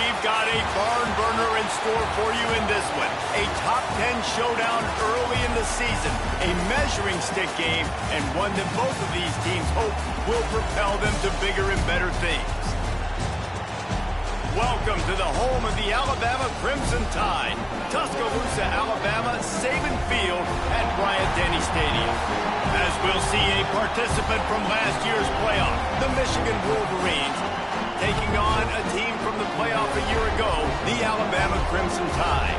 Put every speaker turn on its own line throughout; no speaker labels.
We've got a barn burner in store for you in this one. A top 10 showdown early in the season. A measuring stick game, and one that both of these teams hope will propel them to bigger and better things. Welcome to the home of the Alabama Crimson Tide. Tuscaloosa, Alabama, Saban Field at Bryant-Denny Stadium. As we'll see a participant from last year's playoff, the Michigan Wolverines, taking on a team from the playoff a year ago, the Alabama Crimson Tide.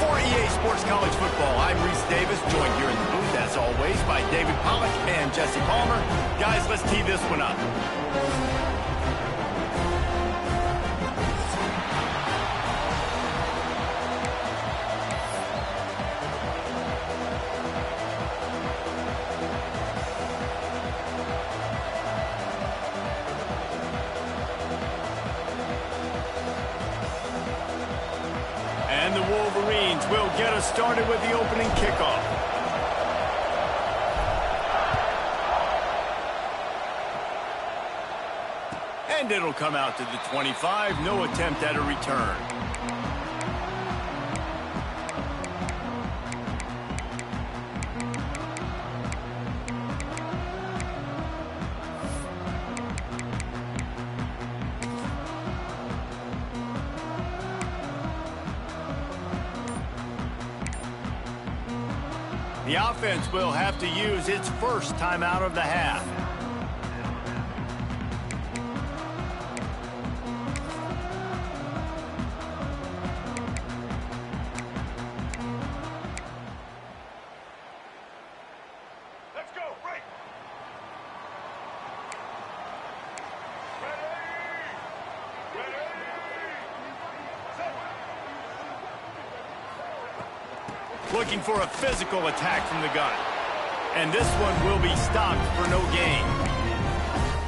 For EA Sports College Football, I'm Reese Davis, joined here in the booth, as always, by David Pollack and Jesse Palmer. Guys, let's tee this one up. And the Wolverines will get us started with the opening kickoff. And it'll come out to the 25. No attempt at a return. The offense will have to use its first timeout of the half.
Let's go, break.
Looking for a physical attack from the gun. And this one will be stopped for no gain.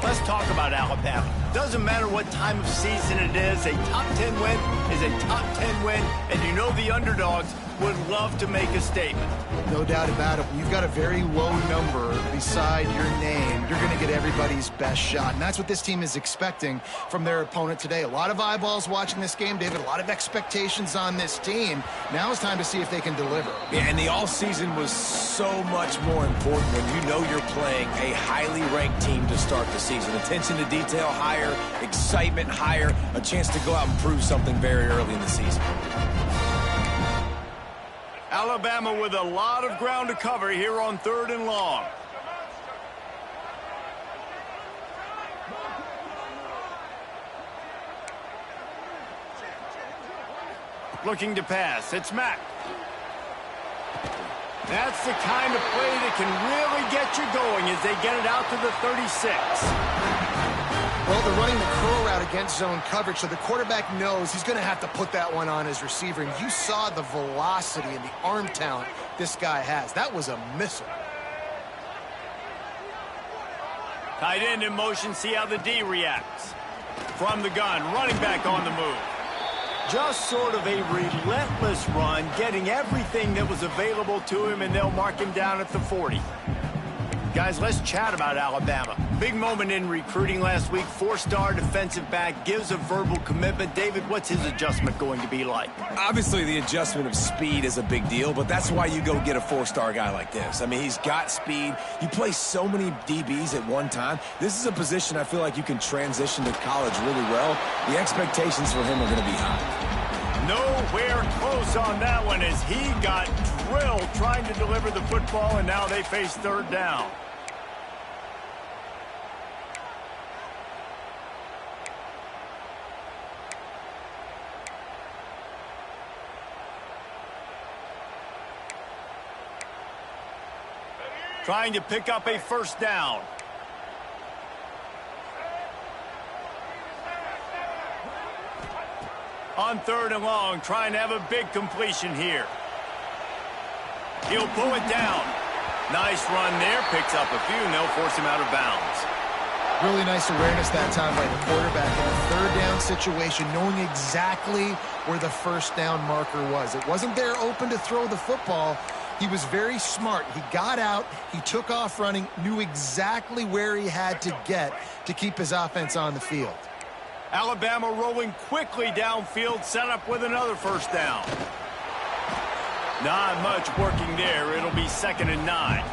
Let's talk about Alabama. Doesn't matter what time of season it is, a top 10 win is a top 10 win, and you know the underdogs would love to make a statement.
No doubt about it. When you've got a very low number beside your name, you're going to get everybody's best shot. And that's what this team is expecting from their opponent today. A lot of eyeballs watching this game, David. A lot of expectations on this team. Now it's time to see if they can deliver.
Yeah, and the offseason was so much more important when you know you're playing a highly ranked team to start the season. Attention to detail higher, excitement higher, a chance to go out and prove something very early in the season.
Alabama with a lot of ground to cover here on 3rd and long. Looking to pass. It's Mack. That's the kind of play that can really get you going as they get it out to the 36.
Well, they're running the curl route against zone coverage, so the quarterback knows he's going to have to put that one on his receiver. And you saw the velocity and the arm talent this guy has. That was a missile.
Tight end in motion, see how the D reacts. From the gun, running back on the move. Just sort of a relentless run, getting everything that was available to him, and they'll mark him down at the 40. Guys, let's chat about Alabama. Big moment in recruiting last week. 4-star defensive back, gives a verbal commitment. David, what's his adjustment going to be like?
Obviously, the adjustment of speed is a big deal, but that's why you go get a 4-star guy like this. I mean, he's got speed. You play so many DBs at one time. This is a position I feel like you can transition to college really well. The expectations for him are going to be high.
Nowhere close on that one as he got drilled trying to deliver the football, and now they face 3rd down. Trying to pick up a 1st down. On 3rd and long, trying to have a big completion here. He'll pull it down. Nice run there, picks up a few, and they'll force him out of bounds.
Really nice awareness that time by the quarterback in a 3rd down situation, knowing exactly where the 1st down marker was. It wasn't there open to throw the football. He was very smart. He got out, he took off running, knew exactly where he had to get to keep his offense on the field.
Alabama rolling quickly downfield, set up with another first down. Not much working there. It'll be 2nd and 9.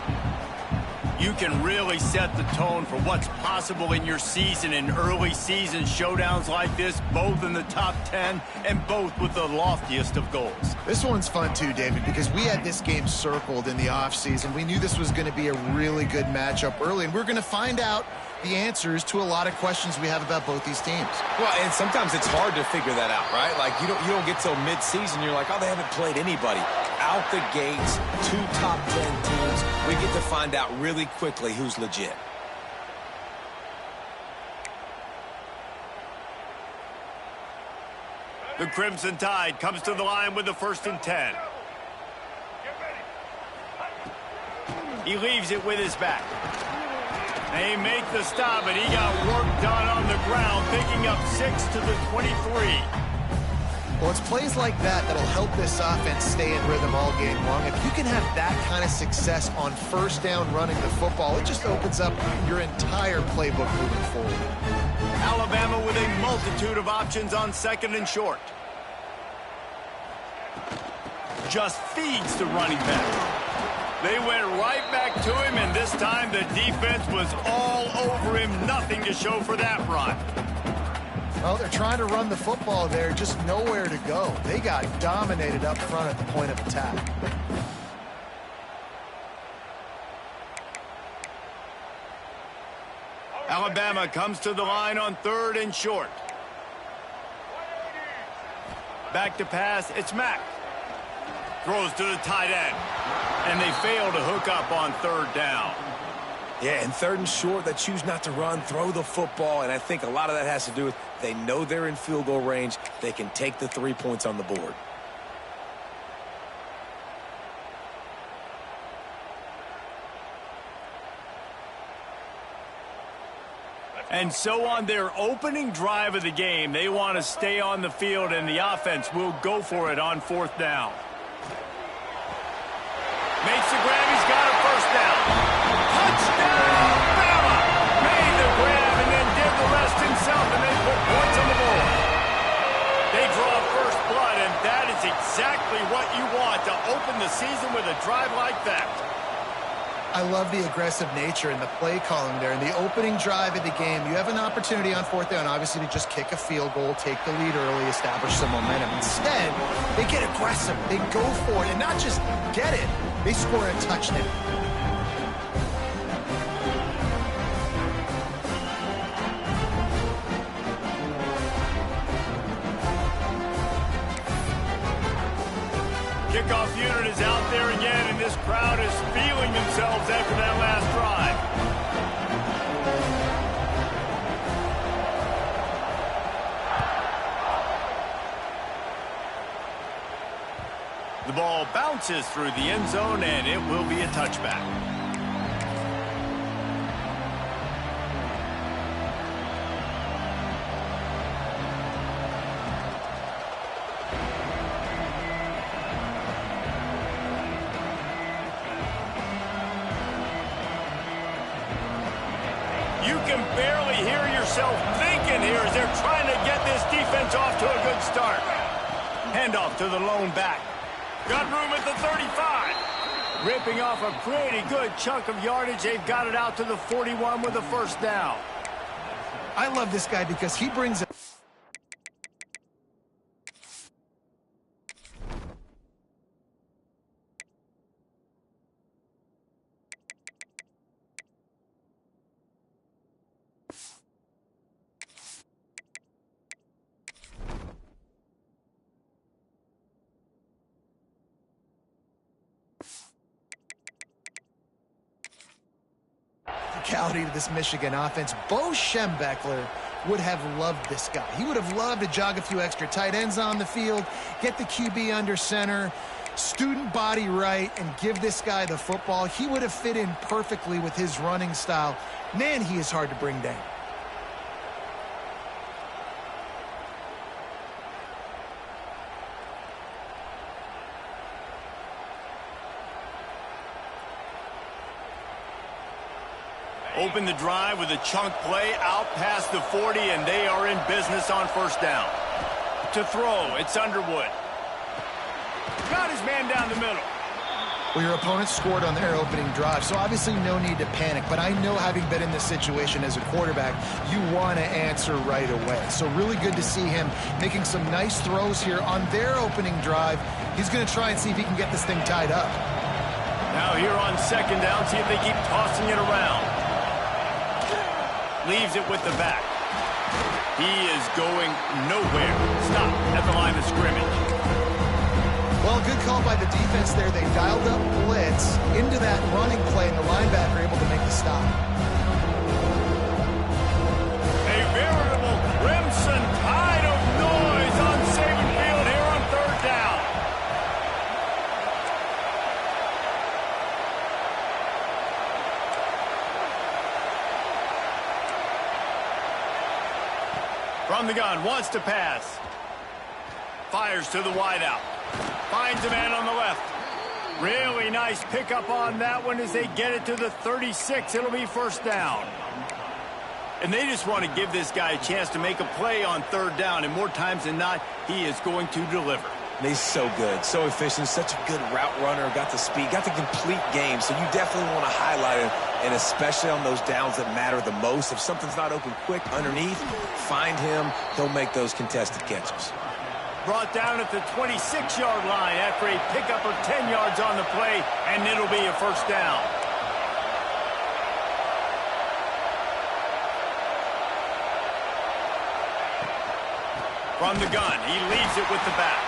You can really set the tone for what's possible in your season in early season showdowns like this, both in the top 10 and both with the loftiest of goals.
This one's fun too, David, because we had this game circled in the offseason. We knew this was going to be a really good matchup early, and we're going to find out the answers to a lot of questions we have about both these teams.
Well, and sometimes it's hard to figure that out, right? Like, you don't get till mid-season, you're like, oh, they haven't played anybody. Out the gates, 2 top 10 teams, we get to find out really quickly who's legit.
The Crimson Tide comes to the line with the 1st and 10. He leaves it with his back. They make the stop, and he got work done on the ground, picking up 6 to the 23.
Well, it's plays like that that'll help this offense stay in rhythm all game long. If you can have that kind of success on first down running the football, it just opens up your entire playbook moving forward.
Alabama with a multitude of options on 2nd and short. Just feeds the running back. They went right back to him, and this time the defense was all over him. Nothing to show for that run.
Well, they're trying to run the football there, just nowhere to go. They got dominated up front at the point of attack.
Alabama comes to the line on 3rd and short. Back to pass, it's Mack. Throws to the tight end. And they fail to hook up on 3rd down.
Yeah, and 3rd and short, they choose not to run, throw the football, and I think a lot of that has to do with they know they're in field goal range. They can take the 3 points on the board.
And so on their opening drive of the game, they want to stay on the field, and the offense will go for it on 4th down. Makes the grab, he's got a first down. Touchdown, Bama! Made the grab and then did the rest himself, and they put points on the board. They draw first blood, and that is exactly what you want to open the season with a drive like that.
I love the aggressive nature and the play calling there. In the opening drive of the game, you have an opportunity on 4th down, obviously, to just kick a field goal, take the lead early, establish some momentum. Instead, they get aggressive. They go for it, and not just get it, they score a touchdown.
Kickoff unit is out there again, and this crowd is feeling themselves after that last drive. The ball bounces through the end zone, and it will be a touchback. You can barely hear yourself thinking here as they're trying to get this defense off to a good start. Handoff to the lone back. Got room at the 35. Ripping off a pretty good chunk of yardage. They've got it out to the 41 with a first down.
I love this guy because he brings a to this Michigan offense. Bo Schembechler would have loved this guy. He would have loved to jog a few extra tight ends on the field, get the QB under center, student body right, and give this guy the football. He would have fit in perfectly with his running style. Man, he is hard to bring down.
Open the drive with a chunk play out past the 40, and they are in business on first down. To throw, it's Underwood. Got his man down the middle.
Well, your opponent scored on their opening drive, so obviously no need to panic. But I know, having been in this situation as a quarterback, you want to answer right away. So really good to see him making some nice throws here on their opening drive. He's going to try and see if he can get this thing tied up.
Now here on second down, see if they keep tossing it around. Leaves it with the back. He is going nowhere. Stop at the line of scrimmage.
Well, good call by the defense there. They dialed up blitz into that running play, and the linebacker able to make the stop.
A veritable crimson tide of noise on Saban Field here on third down. From the gun, wants to pass. Fires to the wideout. Finds a man on the left. Really nice pickup on that one as they get it to the 36. It'll be first down. And they just want to give this guy a chance to make a play on third down, and more times than not, he is going to deliver.
And he's so good, so efficient, such a good route runner, got the speed, got the complete game, so you definitely want to highlight him, and especially on those downs that matter the most. If something's not open quick underneath, find him. He'll make those contested catches.
Brought down at the 26-yard line after a pickup of 10 yards on the play, and it'll be a first down. From the gun, he leaves it with the back.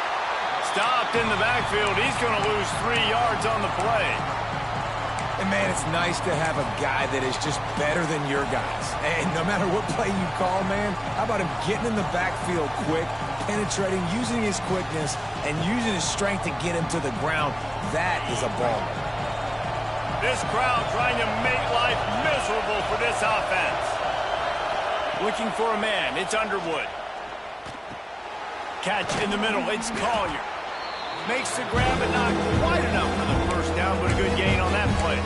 Stopped in the backfield. He's going to lose 3 yards on the play.
And, man, it's nice to have a guy that is just better than your guys. And no matter what play you call, man, how about him getting in the backfield quick, penetrating, using his quickness, and using his strength to get him to the ground? That is a baller.
This crowd trying to make life miserable for this offense. Looking for a man. It's Underwood. Catch in the middle. It's Collier. Makes the grab, but not quite enough for the first down, but a good gain on that play.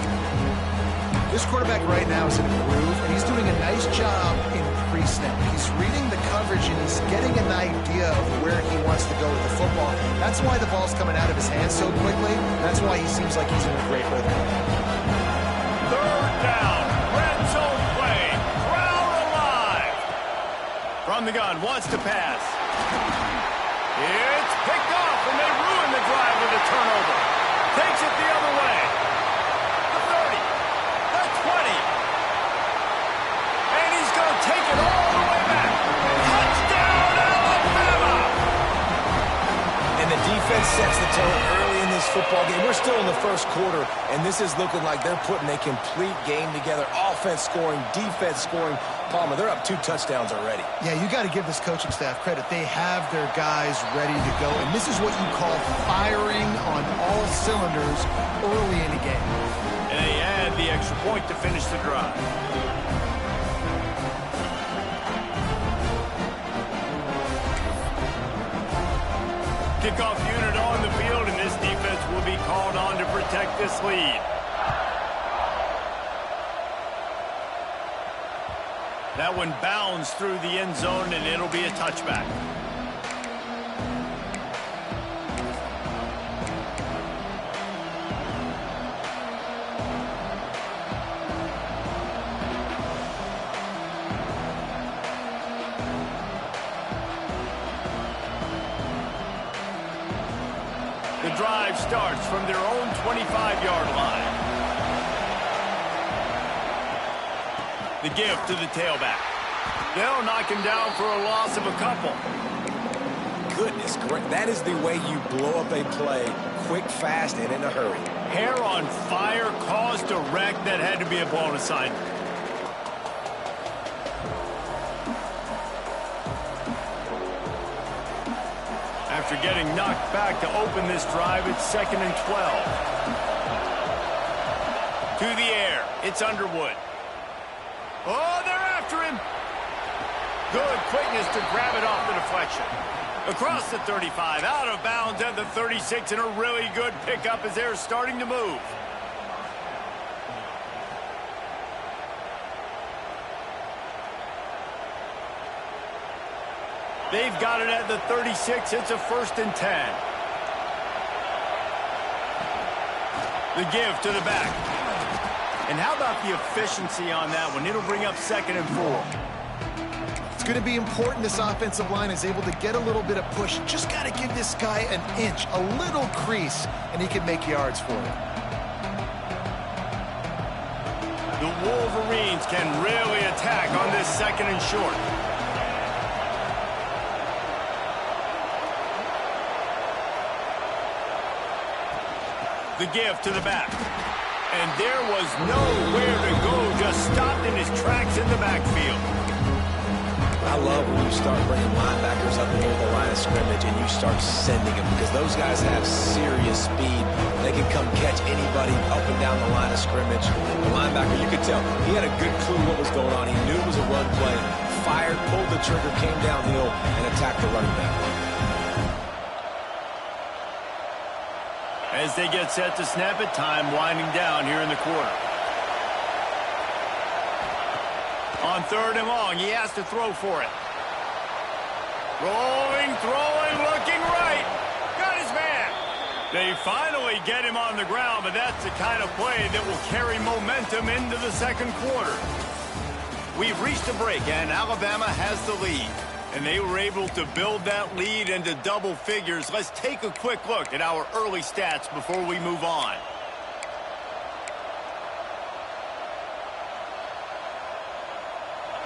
This quarterback right now is in a groove, and he's doing a nice job in pre-snap. He's reading the coverage, and he's getting an idea of where he wants to go with the football. That's why the ball's coming out of his hands so quickly. That's why he seems like he's in a great rhythm.
Third down. Red zone play. Crowd alive. From the gun. Wants to pass. It's picked off, and they ruin the drive with a turnover. Takes it the other way. The 30. The 20. And he's going to take it all the way back. Touchdown, Alabama!
And the defense sets the tone early in this football game. We're still in the first quarter, and this is looking like they're putting a complete game together. Offense scoring, defense scoring. Palmer, they're up 2 touchdowns already.
Yeah, you got to give this coaching staff credit. They have their guys ready to go, and this is what you call firing on all cylinders early in the game.
And they add the extra point to finish the drive. Kickoff unit on the field, and this defense will be called on to protect this lead. That one bounds through the end zone, and it'll be a touchback. The drive starts from their own 25-yard line. The give to the tailback. They'll knock him down for a loss of a couple.
Goodness, correct. That is the way you blow up a play, quick, fast, and in a hurry.
Hair on fire, caused a wreck. That had to be a blown assignment. After getting knocked back to open this drive, it's 2nd and 12. To the air, it's Underwood. Oh, they're after him. Good quickness to grab it off the deflection. Across the 35, out of bounds at the 36, and a really good pickup as they're starting to move. They've got it at the 36. It's a 1st and 10. The give to the back. And how about the efficiency on that one? It'll bring up 2nd and 4.
It's going to be important this offensive line is able to get a little bit of push. Just got to give this guy an inch, a little crease, and he can make yards for it.
The Wolverines can really attack on this 2nd and short. The give to the back. And there was nowhere to go, just stopped in his tracks in the backfield.
I love when you start bringing linebackers up near the line of scrimmage and you start sending them, because those guys have serious speed. They can come catch anybody up and down the line of scrimmage. The linebacker, you could tell, he had a good clue what was going on. He knew it was a run play, fired, pulled the trigger, came downhill, and attacked the running back.
As they get set to snap it, time winding down here in the quarter. On 3rd and long, he has to throw for it. Rolling, throwing, looking right. Got his man. They finally get him on the ground, but that's the kind of play that will carry momentum into the 2nd quarter. We've reached a break, and Alabama has the lead. And they were able to build that lead into double figures. Let's take a quick look at our early stats before we move on.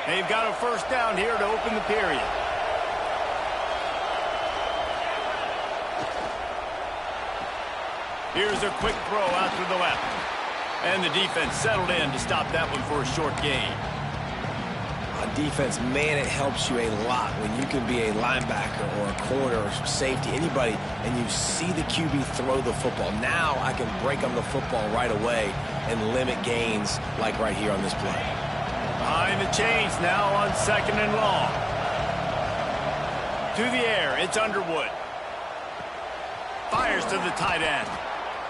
They've got a 1st down here to open the period. Here's a quick throw out to the left. And the defense settled in to stop that one for a short gain.
On defense, man, it helps you a lot when you can be a linebacker or a corner or safety, anybody, and you see the QB throw the football. Now I can break on the football right away and limit gains like right here on this play.
Behind the chains now on 2nd and long. To the air, it's Underwood. Fires to the tight end.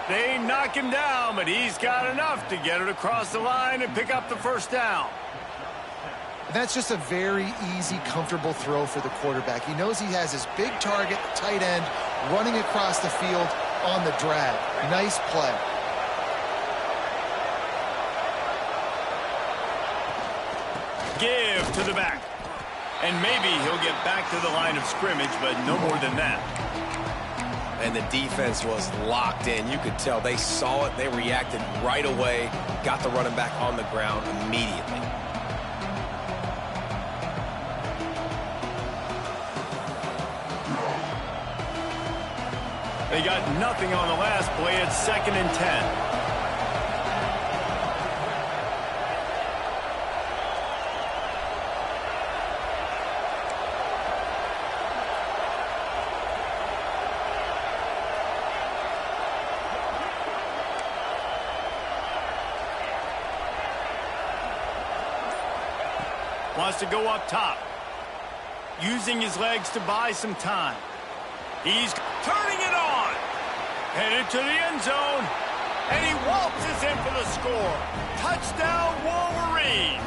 They knock him down, but he's got enough to get it across the line and pick up the 1st down.
That's just a very easy, comfortable throw for the quarterback. He knows he has his big target, tight end, running across the field on the drag. Nice play.
Give to the back. And maybe he'll get back to the line of scrimmage, but no more than that.
And the defense was locked in. You could tell they saw it. They reacted right away, got the running back on the ground immediately.
They got nothing on the last play. It's 2nd and 10. Wants to go up top. Using his legs to buy some time. He's turning it on. Headed to the end zone. And he waltzes in for the score. Touchdown, Wolverines.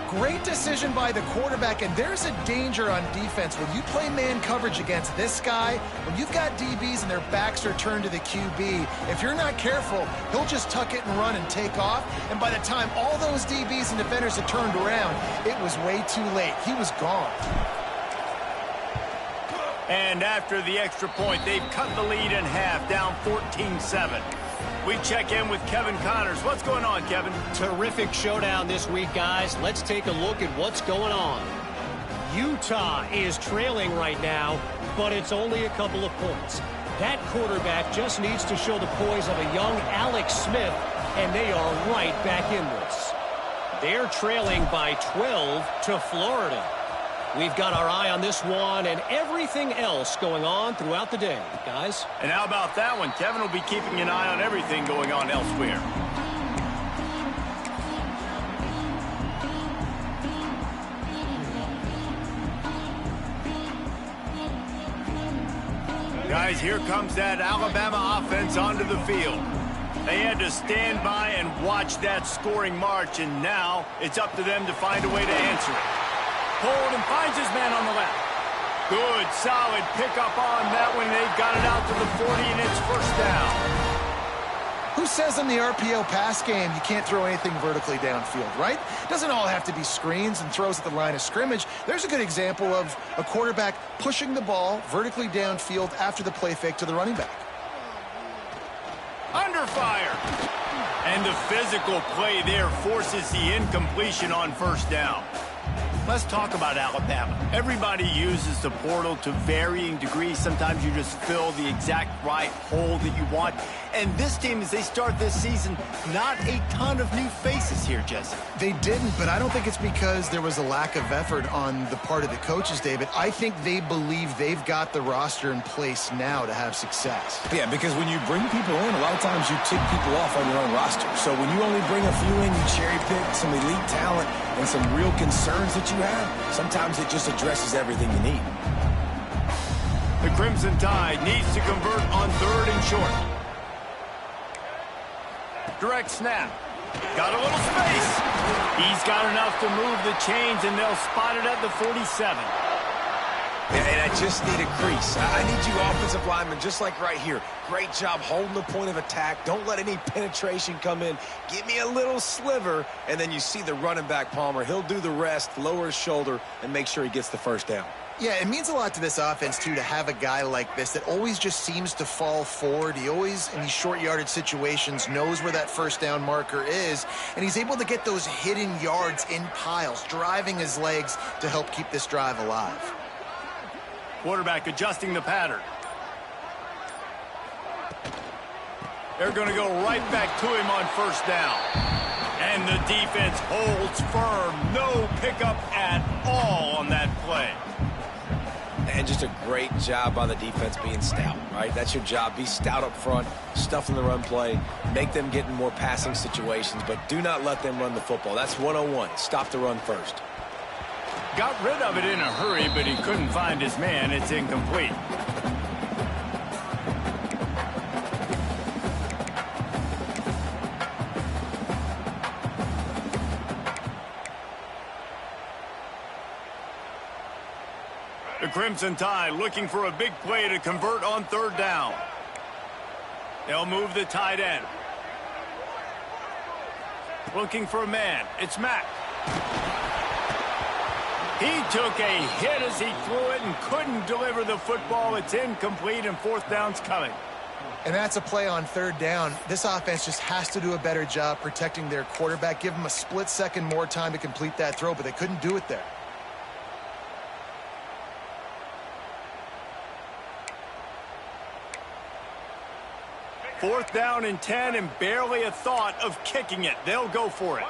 Great decision by the quarterback, and there's a danger on defense when you play man coverage against this guy. When you've got DBs and their backs are turned to the QB, if you're not careful, he'll just tuck it and run and take off. And by the time all those DBs and defenders had turned around, it was way too late. He was gone.
And after the extra point, they've cut the lead in half, down 14-7. We check in with Kevin Connors. What's going on, Kevin?
Terrific showdown this week, guys. Let's take a look at what's going on. Utah is trailing right now, but it's only a couple of points. That quarterback just needs to show the poise of a young Alex Smith, and they are right back in this. They're trailing by 12 to Florida. We've got our eye on this one and everything else going on throughout the day, guys.
And how about that one? Kevin will be keeping an eye on everything going on elsewhere. Guys, here comes that Alabama offense onto the field. They had to stand by and watch that scoring march, and now it's up to them to find a way to answer it. Hold and finds his man on the left. Good, solid pickup on that one. They've got it out to the 40, and it's first down.
Who says in the RPO pass game you can't throw anything vertically downfield, right? Doesn't all have to be screens and throws at the line of scrimmage. There's a good example of a quarterback pushing the ball vertically downfield after the play fake to the running back.
Under fire. And the physical play there forces the incompletion on first down. Let's talk about Alabama. Everybody uses the portal to varying degrees. Sometimes you just fill the exact right hole that you want. And this team, as they start this season, not a ton of new faces here, Jesse.
They didn't, but I don't think it's because there was a lack of effort on the part of the coaches, David. I think they believe they've got the roster in place now to have success.
Yeah, because when you bring people in, a lot of times you tick people off on your own roster. So when you only bring a few in, you cherry pick some elite talent and some real concerns that you have, sometimes it just addresses everything you need.
The Crimson Tide needs to convert on 3rd and short. Direct snap. Got a little space. He's got enough to move the chains, and they'll spot it at the 47.
And I just need a crease. I need you offensive linemen, just like right here. Great job holding the point of attack. Don't let any penetration come in. Give me a little sliver, and then you see the running back, Palmer. He'll do the rest, lower his shoulder, and make sure he gets the first down.
Yeah, it means a lot to this offense, too, to have a guy like this that always just seems to fall forward. He always, in these short yardage situations, knows where that first down marker is, and he's able to get those hidden yards in piles, driving his legs to help keep this drive alive.
Quarterback adjusting the pattern. They're going to go right back to him on first down. And the defense holds firm. No pickup at all on that play.
And just a great job by the defense being stout, right? That's your job. Be stout up front, stuff in the run play, make them get in more passing situations, but do not let them run the football. That's 101. Stop the run first.
Got rid of it in a hurry, but he couldn't find his man. It's incomplete. The Crimson Tide looking for a big play to convert on 3rd down. They'll move the tight end. Looking for a man. It's Mack. He took a hit as he threw it and couldn't deliver the football. It's incomplete, and 4th down's coming.
And that's a play on 3rd down. This offense just has to do a better job protecting their quarterback. Give him a split second more time to complete that throw, but they couldn't do it there.
Fourth down and 10, and barely a thought of kicking it. They'll go for it.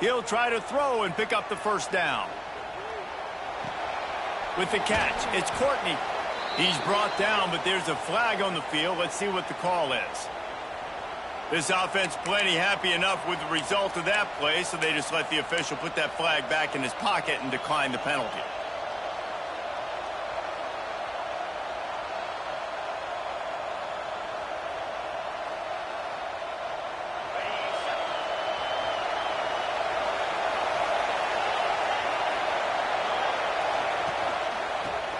He'll try to throw and pick up the first down. With the catch, it's Courtney. He's brought down, but there's a flag on the field. Let's see what the call is. This offense plenty happy enough with the result of that play, so they just let the official put that flag back in his pocket and decline the penalty.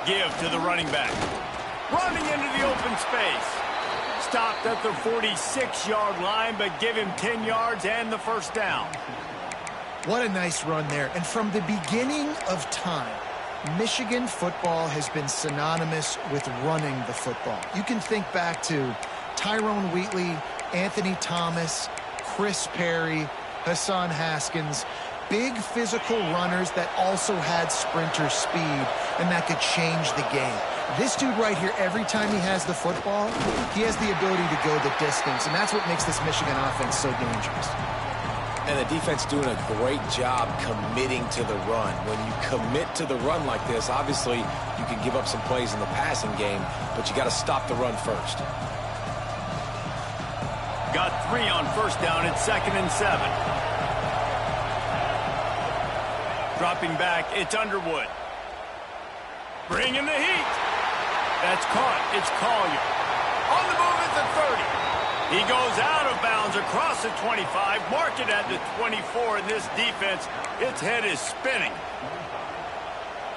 Give to the running back. Running into the open space. Stopped at the 46-yard line, but give him 10 yards and the first down.
What a nice run there. And from the beginning of time, Michigan football has been synonymous with running the football. You can think back to Tyrone Wheatley, Anthony Thomas, Chris Perry, Hassan Haskins. Big physical runners that also had sprinter speed and that could change the game. This dude right here, every time he has the football, he has the ability to go the distance, and that's what makes this Michigan offense so dangerous.
And the defense doing a great job committing to the run. When you commit to the run like this, obviously you can give up some plays in the passing game, but you got to stop the run first.
Got 3 on first down at 2nd and 7. Dropping back, it's Underwood. Bringing the heat. That's caught. It's Collier. On the move at the 30. He goes out of bounds across the 25, mark it at the 24, and this defense, its head is spinning.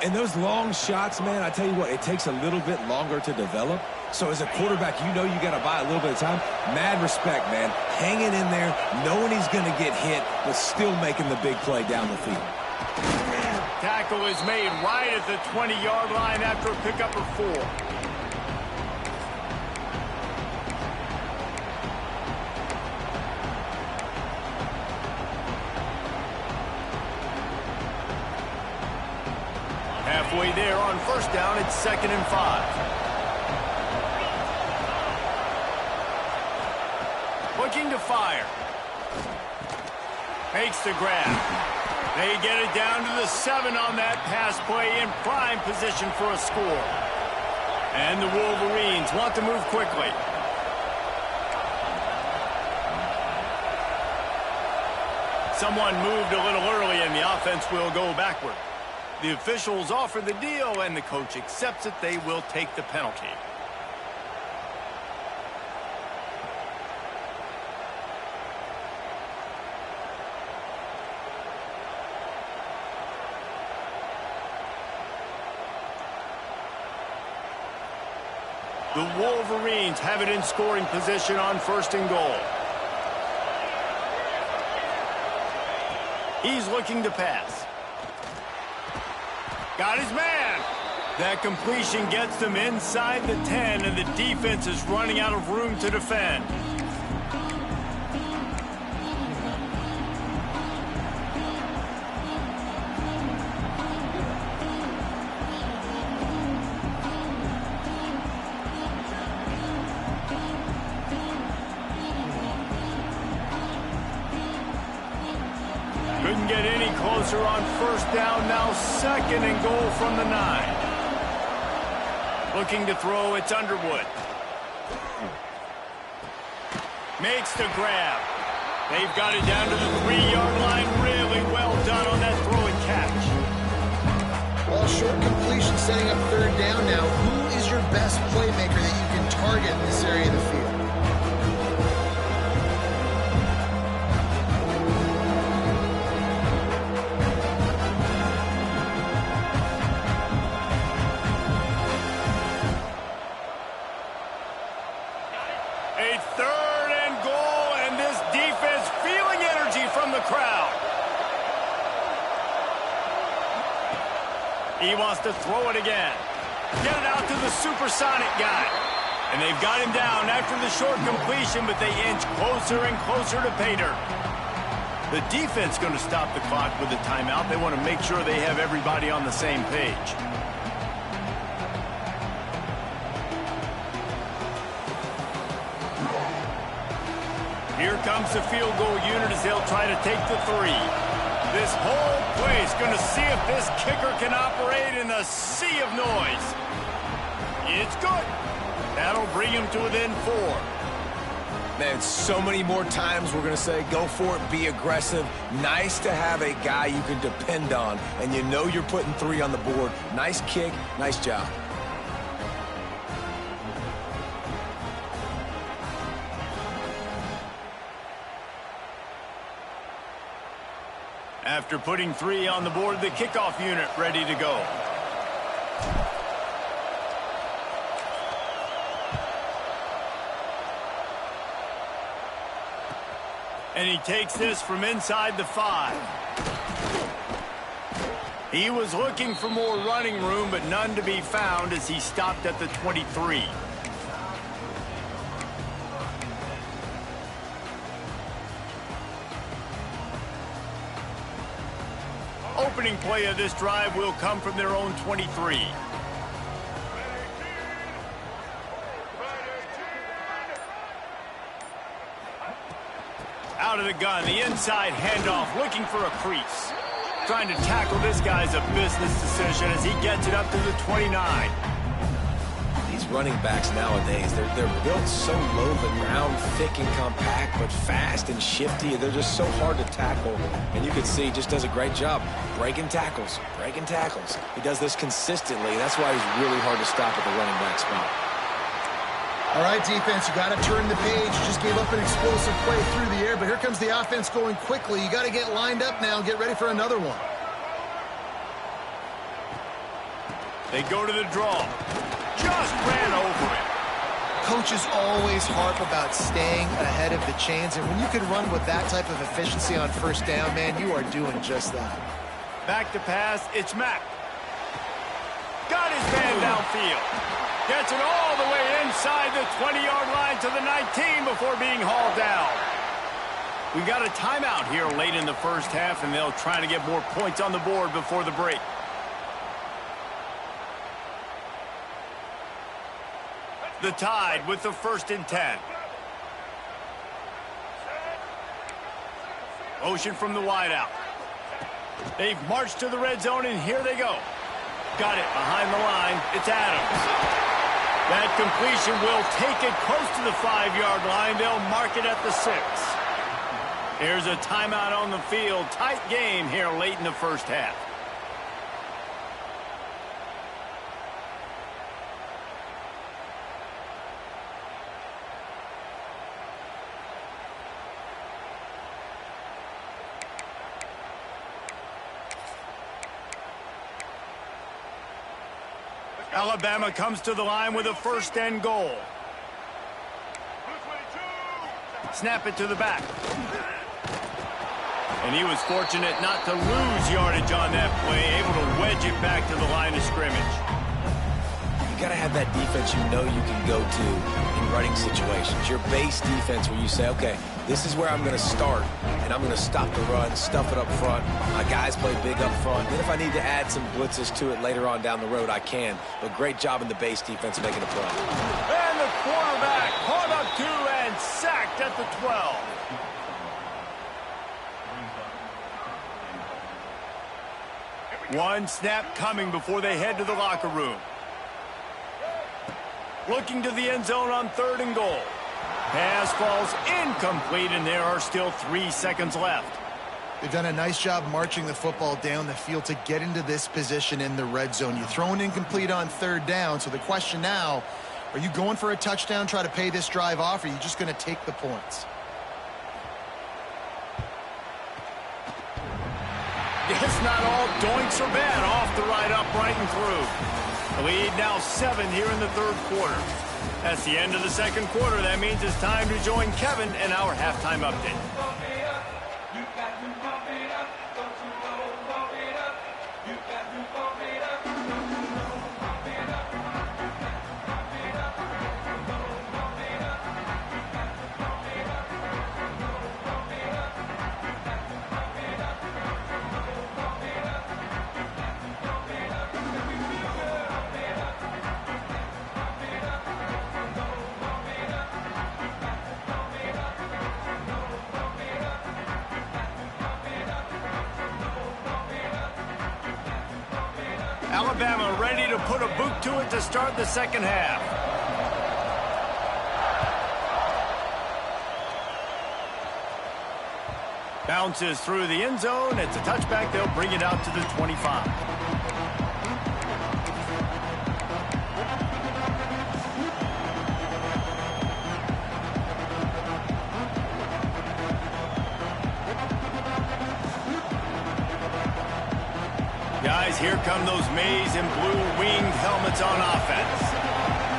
And those long shots, man, I tell you what, it takes a little bit longer to develop. So as a quarterback, you know you got to buy a little bit of time. Mad respect, man. Hanging in there, knowing he's going to get hit, but still making the big play down the field.
Tackle is made right at the 20-yard line after a pickup of 4. Halfway there on first down, it's 2nd and 5. Looking to fire. Makes the grab. They get it down to the 7 on that pass play in prime position for a score. And the Wolverines want to move quickly. Someone moved a little early and the offense will go backward. The officials offer the deal, and the coach accepts it. They will take the penalty. The Wolverines have it in scoring position on 1st and goal. He's looking to pass. Got his man. That completion gets them inside the 10, and the defense is running out of room to defend. Couldn't get any closer on 1st down, now 2nd and goal from the 9. Looking to throw, it's Underwood. Makes the grab. They've got it down to the 3-yard line. Really well done on that throw and catch.
Well, short completion setting up 3rd down now. Who is your best playmaker that you can target in this area of the field?
A 3rd and goal, and this defense feeling energy from the crowd. He wants to throw it again. Get it out to the supersonic guy. And they've got him down after the short completion, but they inch closer and closer to pay dirt. The defense going to stop the clock with a timeout. They want to make sure they have everybody on the same page. Here comes the field goal unit as they'll try to take the 3. This whole place going to see if this kicker can operate in a sea of noise. It's good. That'll bring him to within 4.
Man, so many more times we're going to say, go for it, be aggressive. Nice to have a guy you can depend on, and you know you're putting 3 on the board. Nice kick, nice job.
After putting 3 on the board, the kickoff unit ready to go. And he takes this from inside the 5. He was looking for more running room, but none to be found as he stopped at the 23. Opening play of this drive will come from their own 23. Out of the gun, the inside handoff, looking for a crease. Trying to tackle this guy's a business decision as he gets it up to the 29.
These running backs nowadays, they're built so low to the ground, thick and compact, but fast and shifty. They're just so hard to tackle. And you can see he just does a great job breaking tackles, breaking tackles. He does this consistently. That's why he's really hard to stop at the running back spot.
All right, defense, you got to turn the page. You just gave up an explosive play through the air, but here comes the offense going quickly. You got to get lined up now and get ready for another one.
They go to the draw. Just ran over it.
Coaches always harp about staying ahead of the chains, and when you can run with that type of efficiency on first down, man, you are doing just that.
Back to pass, it's Mack. Got his man downfield. Gets it all the way inside the 20-yard line to the 19 before being hauled down. We got a timeout here late in the first half, and they'll try to get more points on the board before the break. The Tide with the 1st and 10. Motion from the wideout. They've marched to the red zone, and here they go. Got it behind the line. It's Adams. That completion will take it close to the 5-yard line. They'll mark it at the 6. Here's a timeout on the field. Tight game here late in the first half. Alabama comes to the line with a 1st and goal. Snap it to the back. And he was fortunate not to lose yardage on that play, able to wedge it back to the line of scrimmage.
You got to have that defense you know you can go to in running situations. Your base defense where you say, okay, this is where I'm going to start, and I'm going to stop the run, stuff it up front. My guys play big up front. Then if I need to add some blitzes to it later on down the road, I can. But great job in the base defense making a play.
And the quarterback caught up to and sacked at the 12. One snap coming before they head to the locker room. Looking to the end zone on 3rd and goal. Pass falls incomplete, and there are still 3 seconds left.
They've done a nice job marching the football down the field to get into this position in the red zone. You throw an incomplete on 3rd down, so the question now, are you going for a touchdown, try to pay this drive off, or are you just going to take the points?
Guess not all doinks are bad. Off the right, upright, and through. The lead now 7 here in the 3rd quarter. That's the end of the 2nd quarter. That means it's time to join Kevin in our halftime update. Alabama ready to put a boot to it to start the 2nd half. Bounces through the end zone. It's a touchback. They'll bring it out to the 25. Guys, here come those maize and blue winged helmets on offense.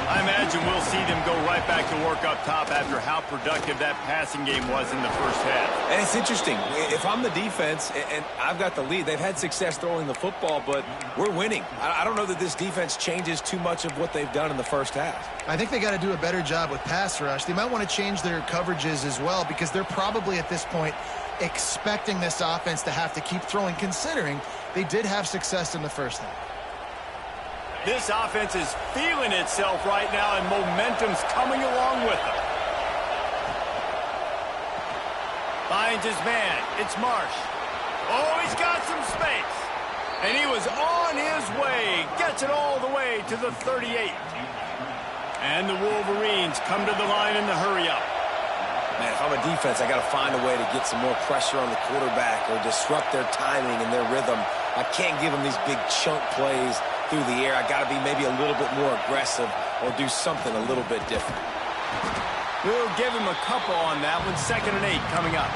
I imagine we'll see them go right back to work up top after how productive that passing game was in the first half.
And it's interesting. If I'm the defense and I've got the lead, they've had success throwing the football, but we're winning. I don't know that this defense changes too much of what they've done in the first half.
I think they got to do a better job with pass rush. They might want to change their coverages as well, because they're probably at this point expecting this offense to have to keep throwing, considering they did have success in the first half.
This offense is feeling itself right now, and momentum's coming along with it. Finds his man. It's Marsh. Oh, he's got some space. And he was on his way. Gets it all the way to the 38. And the Wolverines come to the line in the hurry-up.
Man, if I'm a defense, I got to find a way to get some more pressure on the quarterback or disrupt their timing and their rhythm. I can't give them these big chunk plays through the air. I got to be maybe a little bit more aggressive or do something a little bit different.
We'll give him a couple on that one. 2nd and 8 coming up.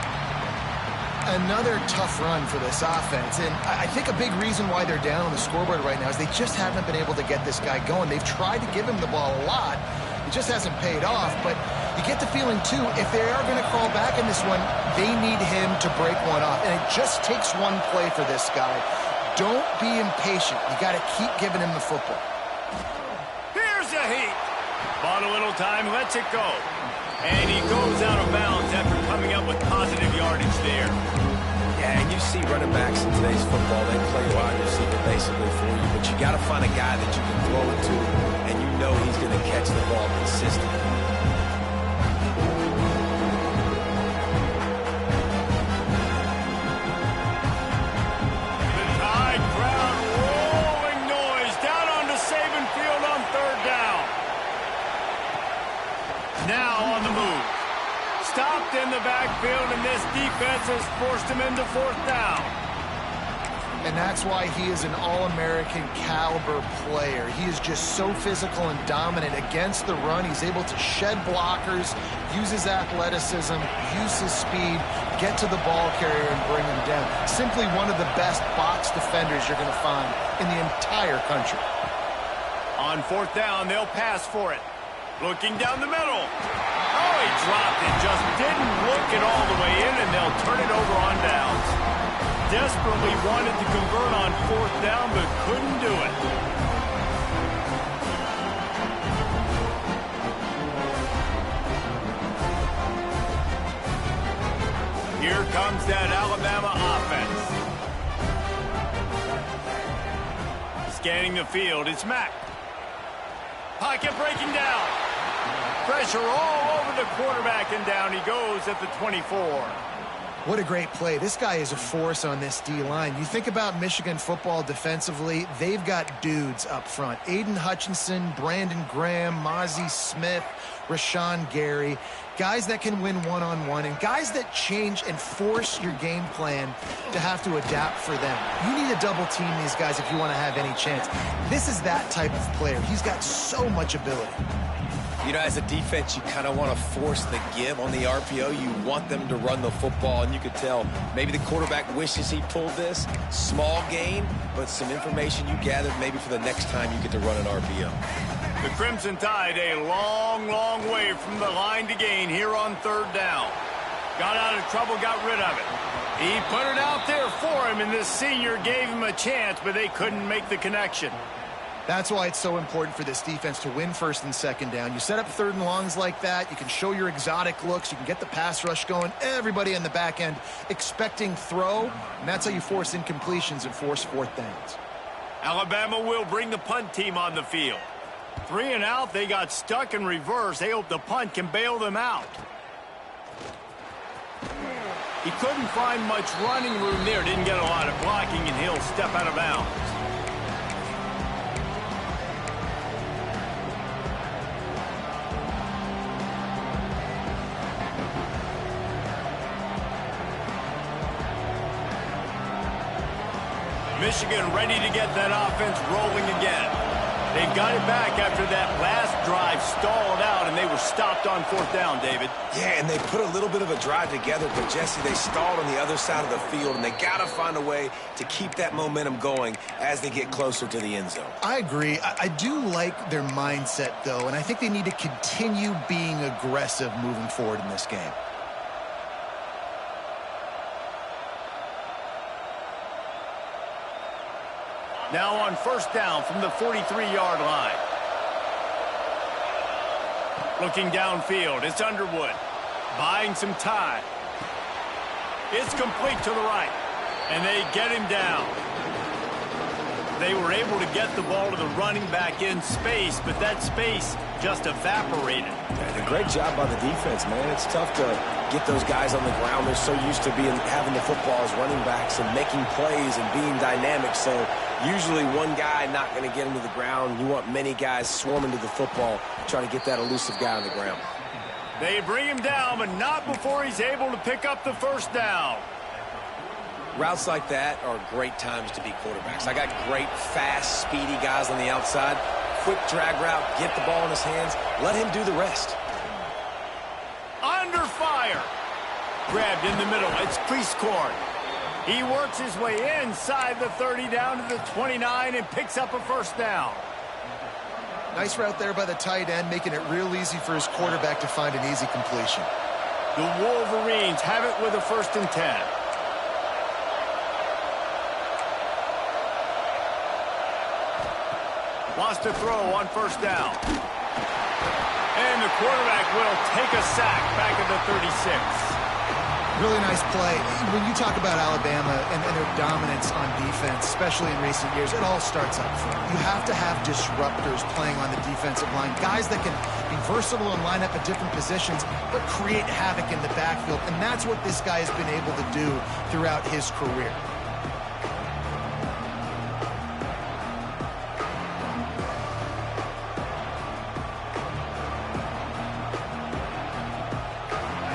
Another tough run for this offense, and I think a big reason why they're down on the scoreboard right now is they just haven't been able to get this guy going. They've tried to give him the ball a lot. It just hasn't paid off, but you get the feeling, too, if they are going to crawl back in this one, they need him to break one off, and it just takes one play for this guy. Don't be impatient. You got to keep giving him the football.
Here's a heat. Bought a little time, lets it go. And he goes out of bounds after coming up with positive yardage there.
Yeah, and you see running backs in today's football, they play wide receiver basically for you, but you got to find a guy that you can throw it to, and you know he's going to catch the ball consistently.
The Tide crowd rolling noise down onto Saban Field on 3rd down. Now on the move. Stopped in the backfield, and this defense has forced him into 4th down.
And that's why he is an All-American caliber player. He is just so physical and dominant against the run. He's able to shed blockers, use his athleticism, use his speed, get to the ball carrier and bring him down. Simply one of the best box defenders you're going to find in the entire country.
On 4th down, they'll pass for it. Looking down the middle. Oh, he dropped it. Just didn't look it all the way in, and they'll turn it over on downs. Desperately wanted to convert on 4th down, but couldn't do it. Here comes that Alabama offense. Scanning the field, it's Mack. Pocket breaking down. Pressure all over the quarterback, and down he goes at the 24.
What a great play. This guy is a force on this D-line. You think about Michigan football defensively, they've got dudes up front. Aiden Hutchinson, Brandon Graham, Mozzie Smith, Rashawn Gary. Guys that can win one-on-one, and guys that change and force your game plan to have to adapt for them. You need to double team these guys if you want to have any chance. This is that type of player. He's got so much ability.
You know, as a defense, you kind of want to force the give on the RPO. You want them to run the football, and you could tell maybe the quarterback wishes he pulled this. Small gain, but some information you gathered maybe for the next time you get to run an RPO.
The Crimson Tide a long, long way from the line to gain here on 3rd down. Got out of trouble, got rid of it. He put it out there for him, and this senior gave him a chance, but they couldn't make the connection.
That's why it's so important for this defense to win 1st and 2nd down. You set up 3rd and longs like that. You can show your exotic looks. You can get the pass rush going. Everybody in the back end expecting throw, and that's how you force incompletions and force 4th downs.
Alabama will bring the punt team on the field. 3 and out, they got stuck in reverse. They hope the punt can bail them out. He couldn't find much running room there. Didn't get a lot of blocking, and he'll step out of bounds. Michigan ready to get that offense rolling again. They got it back after that last drive stalled out, and they were stopped on 4th down, David.
Yeah, and they put a little bit of a drive together, but, Jesse, they stalled on the other side of the field, and they got to find a way to keep that momentum going as they get closer to the end zone.
I agree. I do like their mindset, though, and I think they need to continue being aggressive moving forward in this game.
Now on 1st down from the 43-yard line. Looking downfield, it's Underwood. Buying some time. It's complete to the right. And they get him down. They were able to get the ball to the running back in space, but that space just evaporated.
And a great job by the defense, man. It's tough to get those guys on the ground. They're so used to having the football as running backs and making plays and being dynamic. So usually one guy not going to get into the ground. You want many guys swarming to the football, trying to get that elusive guy on the ground.
They bring him down, but not before he's able to pick up the 1st down.
Routes like that are great times to be quarterbacks. I got great, fast, speedy guys on the outside. Quick drag route, get the ball in his hands, let him do the rest.
grabbed in the middle. It's crease court. He works his way inside the 30 down to the 29 and picks up a first down.
Nice route there by the tight end, making it real easy for his quarterback to find an easy completion.
The Wolverines have it with a 1st and 10. Wants to throw on 1st down. And the quarterback will take a sack back at the 36.
Really nice play. When you talk about Alabama and their dominance on defense, especially in recent years, it all starts up front. You have to have disruptors playing on the defensive line, guys that can be versatile and line up at different positions, but create havoc in the backfield. And that's what this guy has been able to do throughout his career.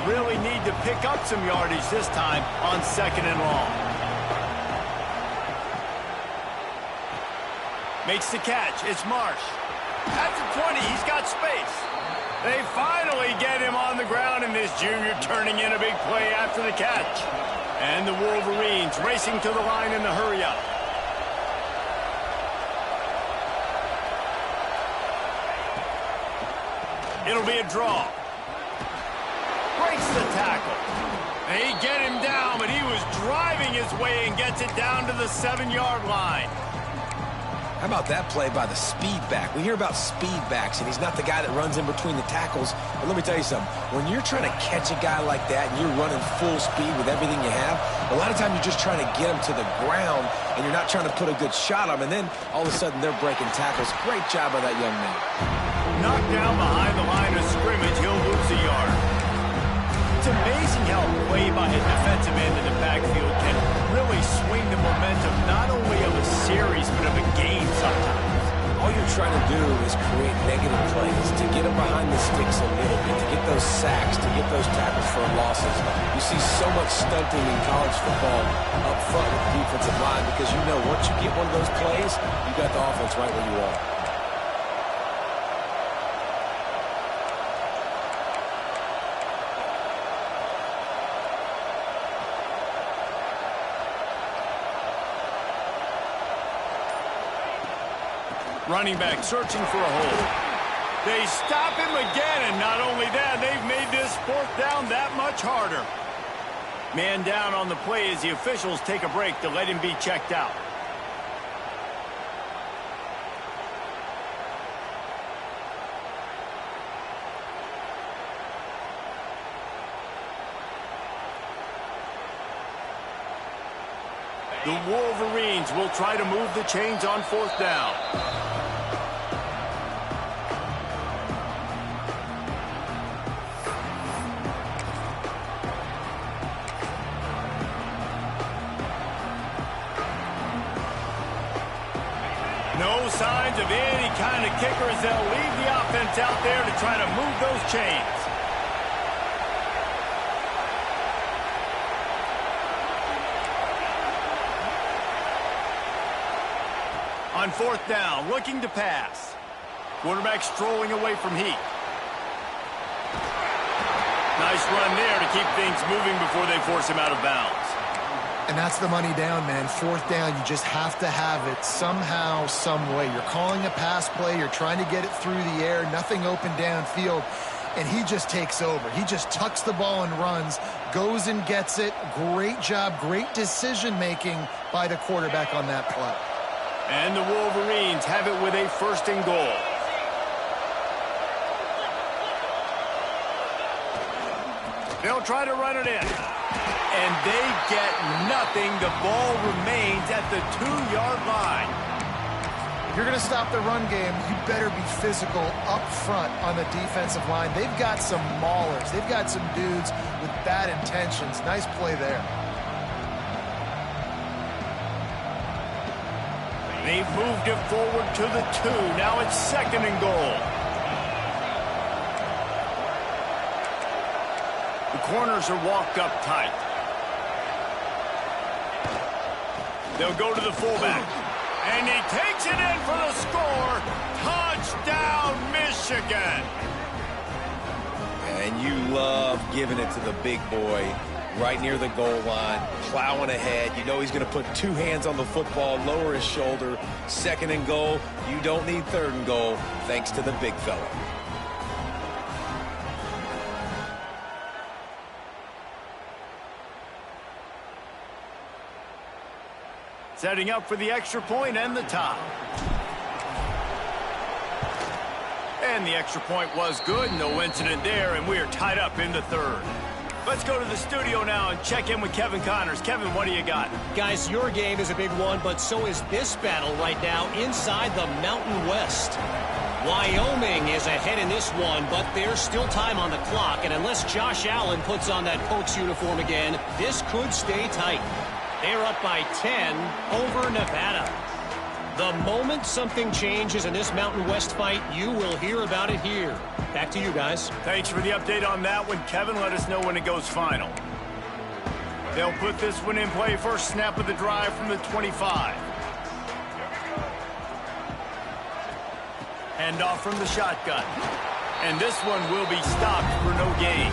Really need to pick up some yardage this time on 2nd and long. Makes the catch. It's Marsh. At the 20, he's got space. They finally get him on the ground, and this junior turning in a big play after the catch. And the Wolverines racing to the line in the hurry-up. It'll be a draw. Breaks the tackle. They get him down, but he was driving his way and gets it down to the 7-yard line.
How about that play by the speed back? We hear about speed backs, and he's not the guy that runs in between the tackles. But let me tell you something. When you're trying to catch a guy like that and you're running full speed with everything you have, a lot of times you're just trying to get him to the ground, and you're not trying to put a good shot on him. And then all of a sudden they're breaking tackles. Great job by that young man.
Knocked down behind the line of scrimmage, he'll lose a yard. It's amazing how play by a defensive end in the backfield can really swing the momentum not only of a series but of a game sometimes.
All you're trying to do is create negative plays, to get them behind the sticks a little bit, to get those sacks, to get those tackles for losses. You see so much stunting in college football up front with the defensive line because you know once you get one of those plays, you got the offense right where you are.
Running back searching for a hole. They stop him again, and not only that, they've made this 4th down that much harder. Man down on the play as the officials take a break to let him be checked out. The Wolverines will try to move the chains on 4th down. No signs of any kind of kicker as they'll leave the offense out there to try to move those chains. On 4th down, looking to pass. Quarterback strolling away from Heat. Nice run there to keep things moving before they force him out of bounds.
And that's the money down, man. 4th down, you just have to have it somehow, some way. You're calling a pass play. You're trying to get it through the air. Nothing open downfield. And he just takes over. He just tucks the ball and runs, goes and gets it. Great job, great decision-making by the quarterback on that play.
And the Wolverines have it with a 1st and goal. They'll try to run it in. And they get nothing. The ball remains at the 2-yard line.
If you're going to stop the run game, you better be physical up front on the defensive line. They've got some maulers. They've got some dudes with bad intentions. Nice play there.
They've moved it forward to the 2. Now it's 2nd and goal. The corners are walked up tight. They'll go to the fullback. And he takes it in for the score. Touchdown, Michigan.
And you love giving it to the big boy. right near the goal line, plowing ahead. You know he's going to put two hands on the football, lower his shoulder. Second and goal. You don't need third and goal, thanks to the big fella.
Setting up for the extra point and the tie. And the extra point was good. No incident there, and we are tied up in the third. Let's go to the studio now and check in with Kevin Connors. Kevin, what do you got?
Guys, your game is a big one, but so is this battle right now inside the Mountain West. Wyoming is ahead in this one, but there's still time on the clock, and unless Josh Allen puts on that Pokes uniform again, this could stay tight. They're up by 10 over Nevada. The moment something changes in this Mountain West fight, you will hear about it here. Back to you guys.
Thanks for the update on that one, Kevin. Let us know when it goes final. They'll put this one in play. First snap of the drive from the 25. Hand off from the shotgun. And this one will be stopped for no gain.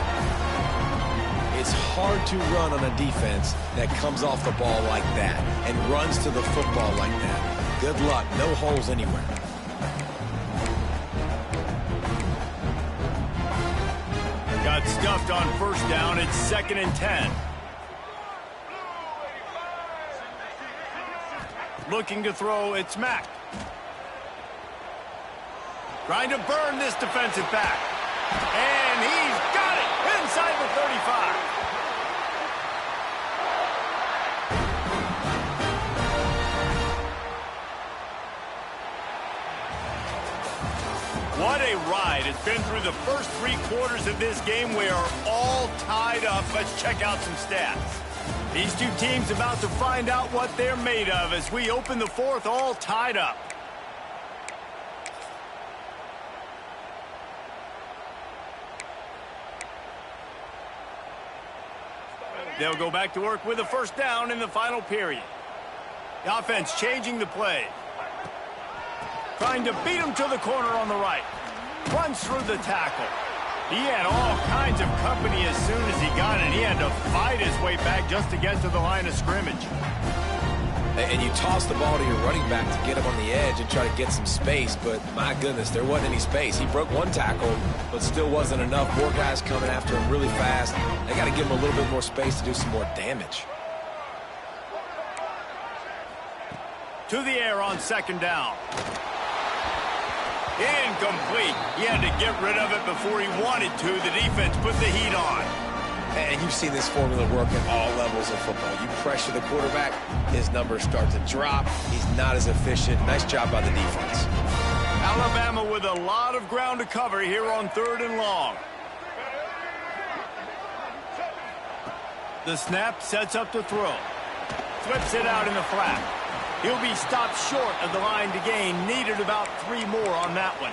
It's hard to run on a defense that comes off the ball like that and runs to the football like that. Good luck. No holes anywhere.
Got stuffed on first down. It's 2nd and 10. Looking to throw. It's Mack. Trying to burn this defensive back. And he's got it inside the 35. What a ride. It's been through the first 3 quarters of this game. We are all tied up. Let's check out some stats. These two teams about to find out what they're made of as we open the 4th all tied up. They'll go back to work with a first down in the final period. The offense changing the play. Trying to beat him to the corner on the right. Runs through the tackle. He had all kinds of company as soon as he got it. He had to fight his way back just to get to the line of scrimmage.
And you toss the ball to your running back to get him on the edge and try to get some space, but my goodness, there wasn't any space. He broke one tackle, but still wasn't enough. More guys coming after him really fast. They got to give him a little bit more space to do some more damage.
To the air on 2nd down. Incomplete. He had to get rid of it before he wanted to. The defense put the heat on.
And you've seen this formula work at all levels of football. You pressure the quarterback, his numbers start to drop. He's not as efficient. Nice job by the defense.
Alabama with a lot of ground to cover here on 3rd and long. The snap sets up to throw. Flips it out in the flat. He'll be stopped short of the line to gain. Needed about 3 more on that one.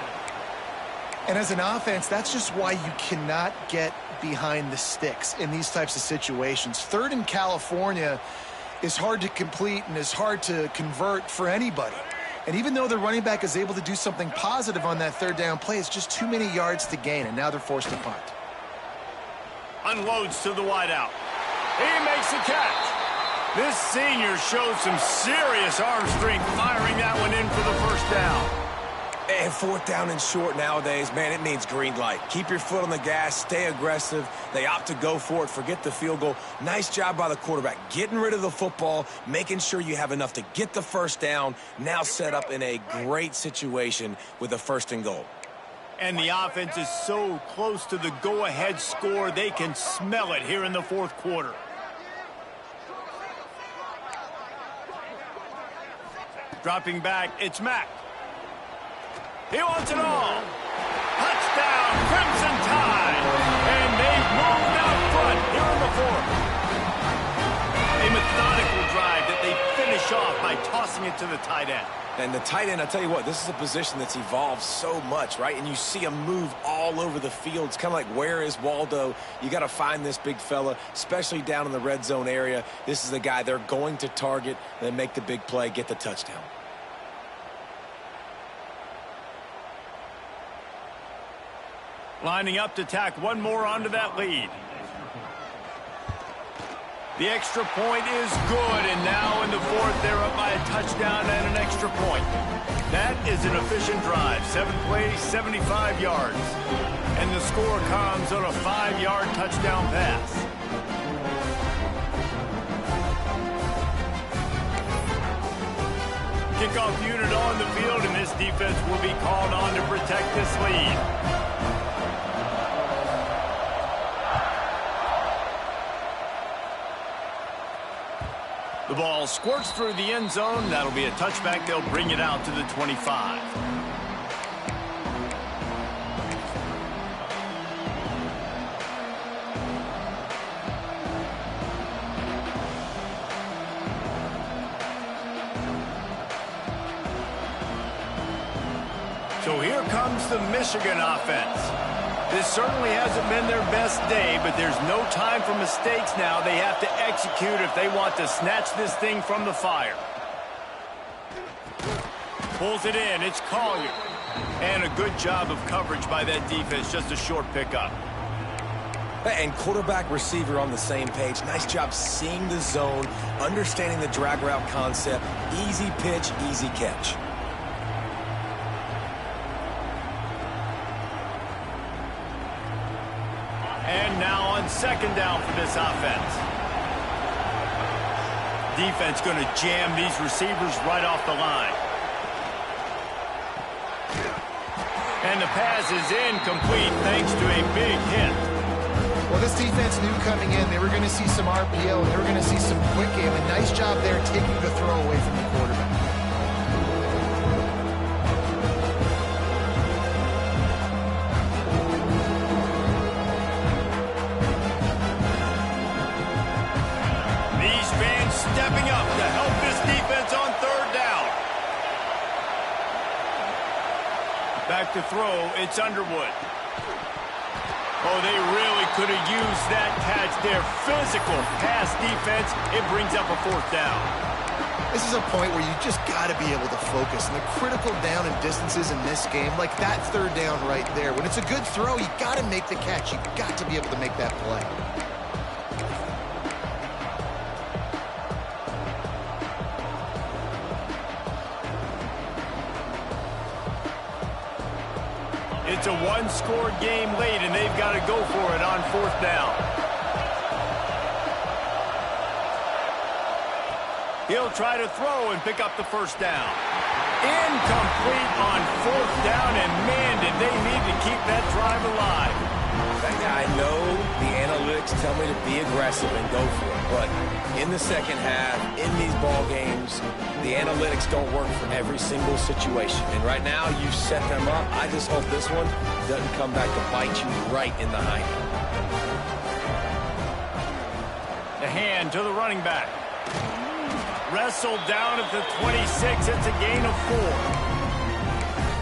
And as an offense, that's just why you cannot get behind the sticks in these types of situations. 3rd in California is hard to complete and is hard to convert for anybody. And even though the running back is able to do something positive on that 3rd down play, it's just too many yards to gain, and now they're forced to punt.
Unloads to the wideout. He makes the catch. This senior shows some serious arm strength firing that one in for the first down.
And 4th down and short nowadays, man, it means green light. Keep your foot on the gas, stay aggressive. They opt to go for it, forget the field goal. Nice job by the quarterback, getting rid of the football, making sure you have enough to get the first down. Now set up in a great situation with the 1st and goal.
And the offense is so close to the go-ahead score, they can smell it here in the 4th quarter. Dropping back, it's Mack. He wants it all. Touchdown, Crimson Tide. And they've moved out front here in the 4th. A methodical drive that they finish off by tossing it to the tight end.
And the tight end, I tell you what, this is a position that's evolved so much, right? And you see him move all over the field. It's kind of like, where is Waldo? You got to find this big fella, especially down in the red zone area. This is the guy they're going to target and make the big play, get the touchdown.
Lining up to tack one more onto that lead. The extra point is good, and now in the fourth, they're up by a touchdown and an extra point. That is an efficient drive. 7 plays, 75 yards. And the score comes on a 5-yard touchdown pass. Kickoff unit on the field, and this defense will be called on to protect this lead. The ball squirts through the end zone. That'll be a touchback. They'll bring it out to the 25. So here comes the Michigan offense. This certainly hasn't been their best day, but there's no time for mistakes now. They have to execute if they want to snatch this thing from the fire. Pulls it in. It's Collier. And a good job of coverage by that defense. Just a short pickup.
And quarterback receiver on the same page. Nice job seeing the zone, understanding the drag route concept. Easy pitch, easy catch.
And now on second down for this offense. Defense going to jam these receivers right off the line. And the pass is incomplete thanks to a big hit.
Well, this defense knew coming in they were going to see some RPO and they were going to see some quick game. A nice job there taking the throw away from the quarterback.
These fans stepping up to help this defense on third down. Back to throw, it's Underwood. Oh, they really could have used that catch there. Physical pass defense. It brings up a fourth down.
This is a point where you just got to be able to focus. And the critical down and distances in this game, like that third down right there. When it's a good throw, you got to make the catch. You got to be able to make that play.
It's a one-score game late, and they've got to go for it on fourth down. He'll try to throw and pick up the first down. Incomplete on fourth down, and man, did they need to keep that drive alive.
I know the analytics tell me to be aggressive and go for it, but in the second half, in these ball games, the analytics don't work for every single situation. And right now, you've set them up. I just hope this one doesn't come back to bite you right in the hind.
The hand to the running back. Wrestled down at the 26. It's a gain of 4.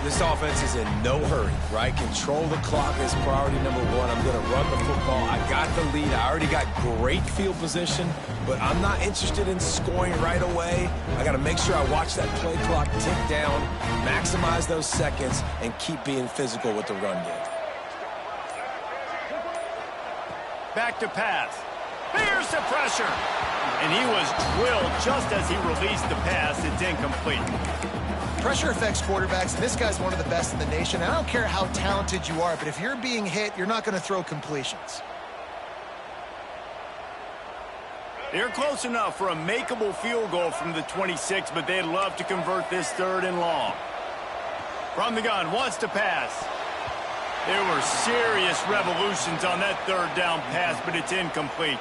This offense is in no hurry, right? Control the clock is priority number one. I'm going to run the football. I got the lead. I already got great field position, but I'm not interested in scoring right away. I got to make sure I watch that play clock tick down, maximize those seconds, and keep being physical with the run game.
Back to pass. Here's the pressure. And he was drilled just as he released the pass. It's incomplete.
Pressure affects quarterbacks, and this guy's one of the best in the nation. I don't care how talented you are, but if you're being hit, you're not going to throw completions.
They're close enough for a makeable field goal from the 26, but they'd love to convert this third and long. From the gun, wants to pass. There were serious revolutions on that third down pass, but it's incomplete.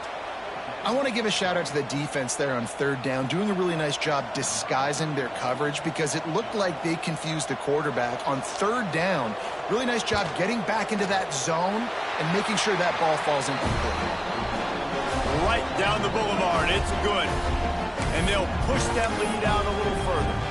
I want to give a shout out to the defense there on third down, doing a really nice job disguising their coverage because it looked like they confused the quarterback on third down. Really nice job getting back into that zone and making sure that ball falls incomplete.
Right down the boulevard, it's good. And they'll push that lead out a little further.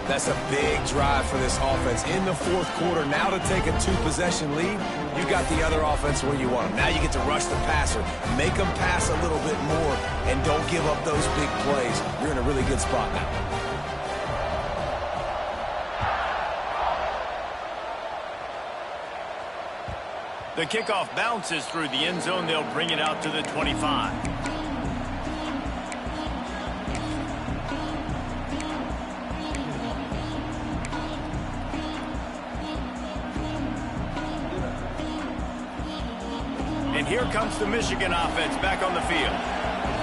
That's a big drive for this offense in the fourth quarter. Now to take a 2-possession lead, you got the other offense where you want them. Now you get to rush the passer, make them pass a little bit more, and don't give up those big plays. You're in a really good spot now.
The kickoff bounces through the end zone. They'll bring it out to the 25. And here comes the Michigan offense back on the field.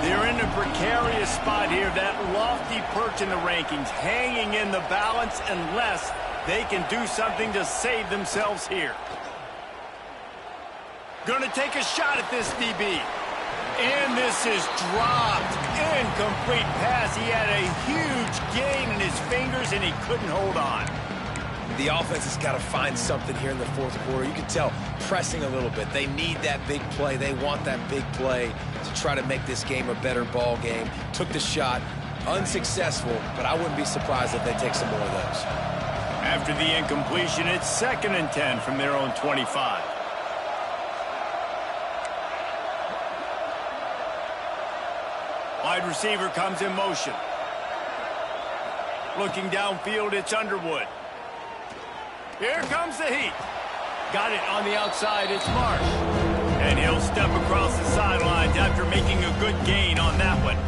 They're in a precarious spot here, that lofty perch in the rankings, hanging in the balance unless they can do something to save themselves here. Going to take a shot at this DB. And this is dropped. Incomplete pass. He had a huge gain in his fingers, and he couldn't hold on.
The offense has got to find something here in the fourth quarter. You can tell pressing a little bit. They need that big play. They want that big play to try to make this game a better ball game. Took the shot. Unsuccessful, but I wouldn't be surprised if they take some more of those.
After the incompletion, it's 2nd and 10 from their own 25. Wide receiver comes in motion. Looking downfield, it's Underwood. Here comes the heat. Got it on the outside, it's Marsh. And he'll step across the sidelines after making a good gain on that one.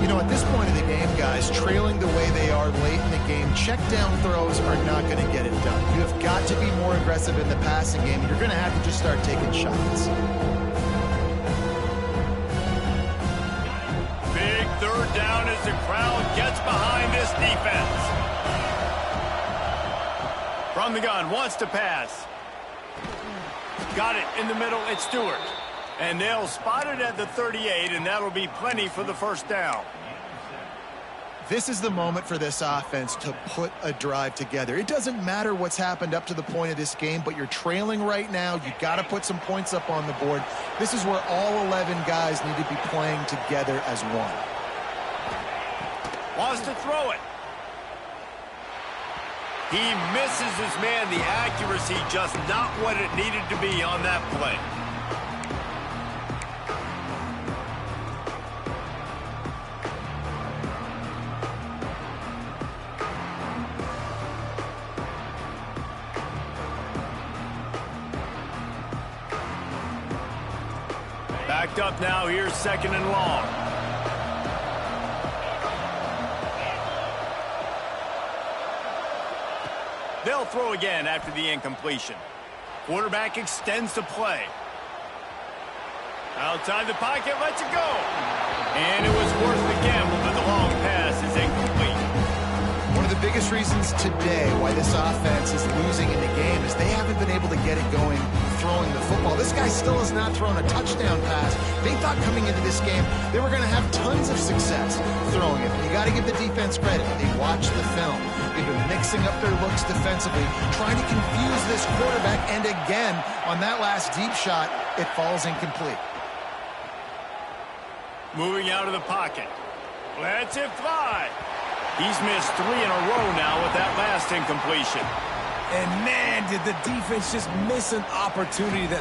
You know, at this point of the game, guys, trailing the way they are late in the game, check down throws are not going to get it done. You have got to be more aggressive in the passing game. You're going to have to just start taking shots.
Big 3rd down as the crowd gets behind this defense. From the gun, wants to pass. Got it in the middle, it's Stewart. And they'll spot it at the 38, and that'll be plenty for the 1st down.
This is the moment for this offense to put a drive together. It doesn't matter what's happened up to the point of this game, but you're trailing right now. You've got to put some points up on the board. This is where all 11 guys need to be playing together as one.
Wants to throw it. He misses his man. The accuracy just not what it needed to be on that play. Backed up now. Here's 2nd and long. They'll throw again after the incompletion. Quarterback extends the play. Outside the pocket, lets it go. And it was worth the gamble, but the long pass is incomplete.
One of the biggest reasons today why this offense is losing in the game is they haven't been able to get it going throwing the football. This guy still has not thrown a touchdown pass. They thought coming into this game they were going to have tons of success throwing it. You got to give the defense credit. They watched the film. They've been mixing up their looks defensively, trying to confuse this quarterback, and again, on that last deep shot, it falls incomplete.
Moving out of the pocket. Lets it fly. He's missed 3 in a row now with that last incompletion.
And man, did the defense just miss an opportunity that